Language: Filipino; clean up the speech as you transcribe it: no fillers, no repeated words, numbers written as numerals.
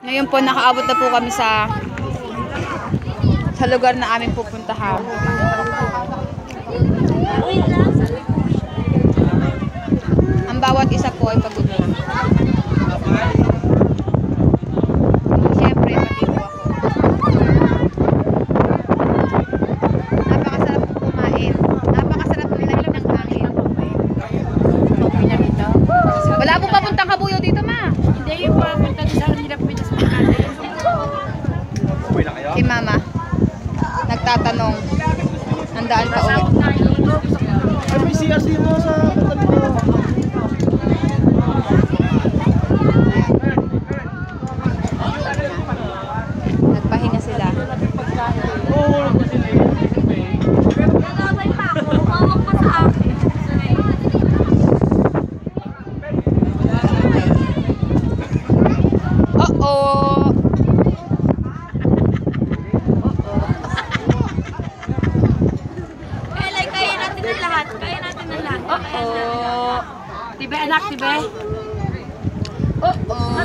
Ngayon po, nakaabot na po kami sa lugar na aming pupuntahan. Ang bawat isa po ay pagod na. Siyempre, pati po ako. Napakasarap po kumain. Napakasarap po nilagay ng hangin. Wala po papuntang Kabuyo dito, ma. Hindi yung papunta sa hirap pinag sa kanila. Si mama nagtatanong ang daan pa uwi. Ay, may CRC mo sa katabi mo. Nagpahinga sila. Uh-oh. Kaya natin ang lahat. Kaya natin ang lahat. Uh-oh. Tibe anak, tibe. Uh-oh.